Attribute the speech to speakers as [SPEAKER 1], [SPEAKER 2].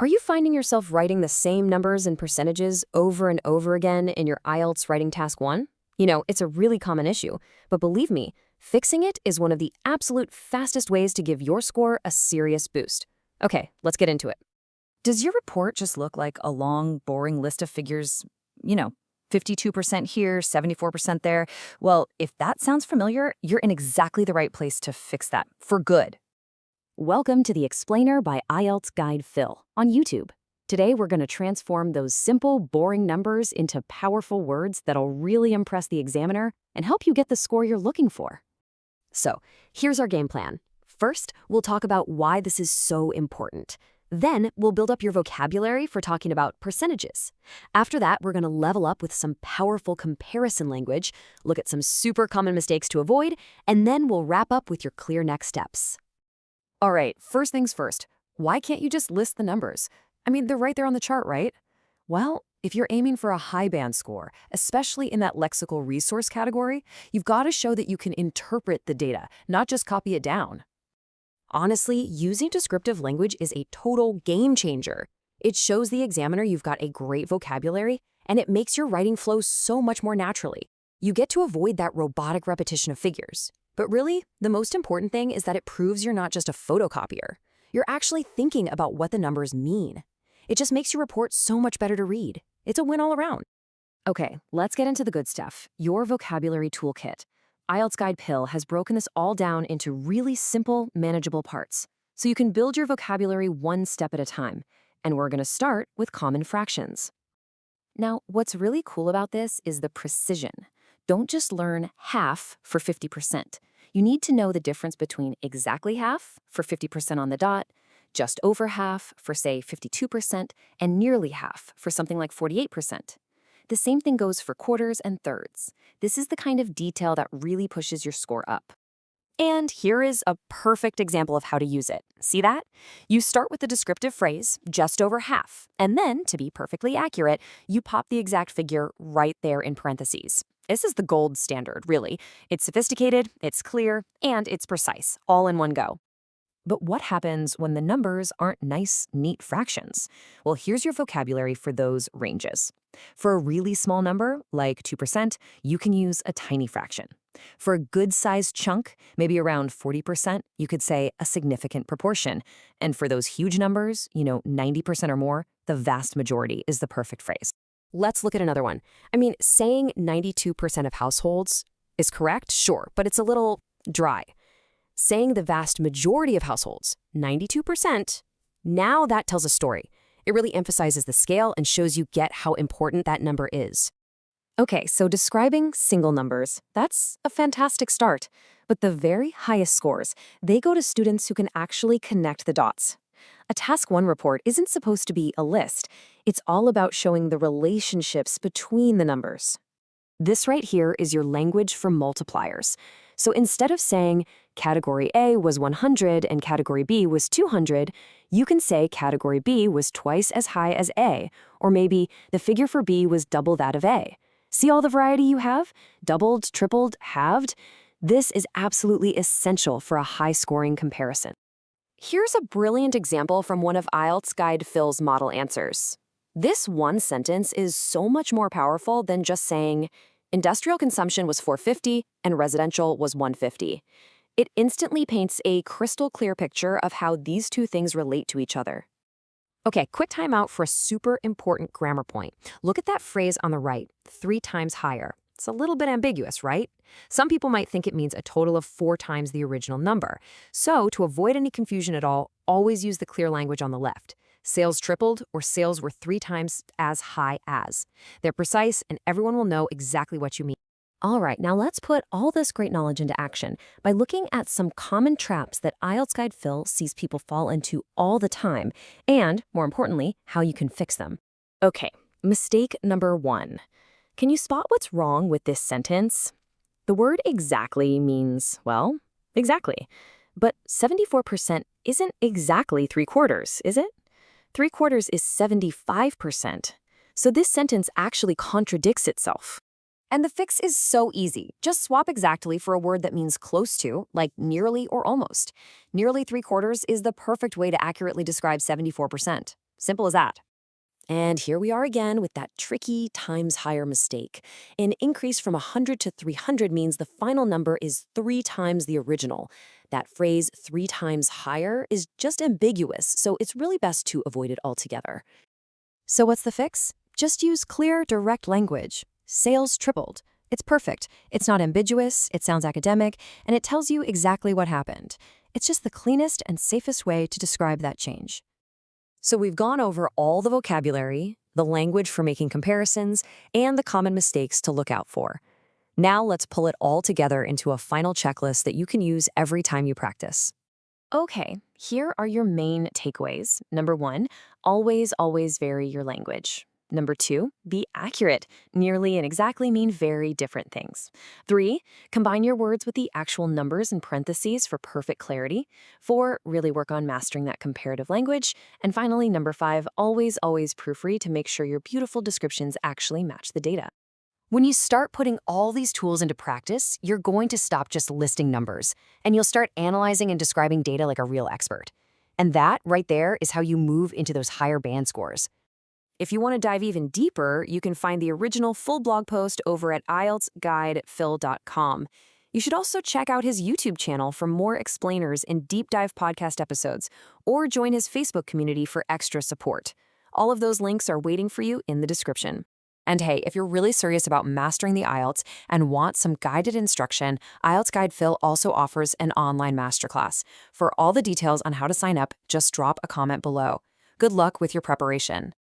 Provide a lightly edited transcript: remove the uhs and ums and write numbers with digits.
[SPEAKER 1] Are you finding yourself writing the same numbers and percentages over and over again in your IELTS Writing Task 1? It's a really common issue, but believe me, fixing it is one of the absolute fastest ways to give your score a serious boost. Okay, let's get into it.
[SPEAKER 2] Does your report just look like a long, boring list of figures, you know, 52% here, 74% there? Well, if that sounds familiar, you're in exactly the right place to fix that, for good.
[SPEAKER 1] Welcome to the Explainer by IELTS Guide Phil on YouTube. Today we're going to transform those simple, boring numbers into powerful words that'll really impress the examiner and help you get the score you're looking for. So, here's our game plan. First, we'll talk about why this is so important. Then, we'll build up your vocabulary for talking about percentages. After that, we're going to level up with some powerful comparison language, look at some super common mistakes to avoid, and then we'll wrap up with your clear next steps. All right, first things first, why can't you just list the numbers? I mean, they're right there on the chart, right? Well, if you're aiming for a high band score, especially in that lexical resource category, you've got to show that you can interpret the data, not just copy it down. Honestly, using descriptive language is a total game changer. It shows the examiner you've got a great vocabulary, and it makes your writing flow so much more naturally. You get to avoid that robotic repetition of figures. But really, the most important thing is that it proves you're not just a photocopier. You're actually thinking about what the numbers mean. It just makes your report so much better to read. It's a win all around. Okay, let's get into the good stuff. Your vocabulary toolkit. IELTS Guide Pill has broken this all down into really simple, manageable parts, so you can build your vocabulary one step at a time. And we're going to start with common fractions. Now, what's really cool about this is the precision. Don't just learn half for 50%. You need to know the difference between exactly half for 50% on the dot, just over half for, say, 52%, and nearly half for something like 48%. The same thing goes for quarters and thirds. This is the kind of detail that really pushes your score up. And here is a perfect example of how to use it. See that? You start with the descriptive phrase, just over half, and then, to be perfectly accurate, you pop the exact figure right there in parentheses. This is the gold standard, really. It's sophisticated, it's clear, and it's precise, all in one go. But what happens when the numbers aren't nice, neat fractions? Well, here's your vocabulary for those ranges. For a really small number, like 2%, you can use a tiny fraction. For a good-sized chunk, maybe around 40%, you could say a significant proportion. And for those huge numbers, 90% or more, the vast majority is the perfect phrase. Let's look at another one. I mean, saying 92% of households is correct, sure, but it's a little dry. Saying the vast majority of households, 92%, now that tells a story. It really emphasizes the scale and shows you get how important that number is. Okay, so describing single numbers, that's a fantastic start. But the very highest scores, they go to students who can actually connect the dots. A Task 1 report isn't supposed to be a list. It's all about showing the relationships between the numbers. This right here is your language for multipliers. So instead of saying category A was 100 and category B was 200, you can say category B was twice as high as A, or maybe the figure for B was double that of A. See all the variety you have? Doubled, tripled, halved? This is absolutely essential for a high-scoring comparison. Here's a brilliant example from one of IELTS Guide Phil's model answers. This one sentence is so much more powerful than just saying, industrial consumption was 450 and residential was 150. It instantly paints a crystal clear picture of how these two things relate to each other. Okay, quick time out for a super important grammar point. Look at that phrase on the right, 3 times higher. It's a little bit ambiguous, right? Some people might think it means a total of 4 times the original number. So, to avoid any confusion at all, always use the clear language on the left. Sales tripled or sales were 3 times as high as. They're precise and everyone will know exactly what you mean. All right, now let's put all this great knowledge into action by looking at some common traps that IELTS Guide Phil sees people fall into all the time, and, more importantly, how you can fix them. Okay, mistake number 1. Can you spot what's wrong with this sentence? The word exactly means, well, exactly. But 74% isn't exactly 3/4, is it? 3/4 is 75%. So this sentence actually contradicts itself. And the fix is so easy. Just swap exactly for a word that means close to, like nearly or almost. Nearly 3/4 is the perfect way to accurately describe 74%. Simple as that. And here we are again with that tricky times higher mistake. An increase from 100 to 300 means the final number is 3 times the original. That phrase 3 times higher is just ambiguous, so it's really best to avoid it altogether.
[SPEAKER 2] So what's the fix? Just use clear, direct language. Sales tripled. It's perfect. It's not ambiguous, it sounds academic, and it tells you exactly what happened. It's just the cleanest and safest way to describe that change.
[SPEAKER 1] So we've gone over all the vocabulary, the language for making comparisons, and the common mistakes to look out for. Now let's pull it all together into a final checklist that you can use every time you practice. Okay, here are your main takeaways. Number 1, always vary your language. Number 2, be accurate. Nearly and exactly mean very different things. 3, combine your words with the actual numbers and parentheses for perfect clarity. 4, really work on mastering that comparative language. And finally, number 5, always proofread to make sure your beautiful descriptions actually match the data. When you start putting all these tools into practice, you're going to stop just listing numbers, and you'll start analyzing and describing data like a real expert. And that, right there, is how you move into those higher band scores. If you want to dive even deeper, you can find the original full blog post over at IELTSGuidePhil.com. You should also check out his YouTube channel for more explainers and deep dive podcast episodes, or join his Facebook community for extra support. All of those links are waiting for you in the description. And hey, if you're really serious about mastering the IELTS and want some guided instruction, IELTS Guide Phil also offers an online masterclass. For all the details on how to sign up, just drop a comment below. Good luck with your preparation.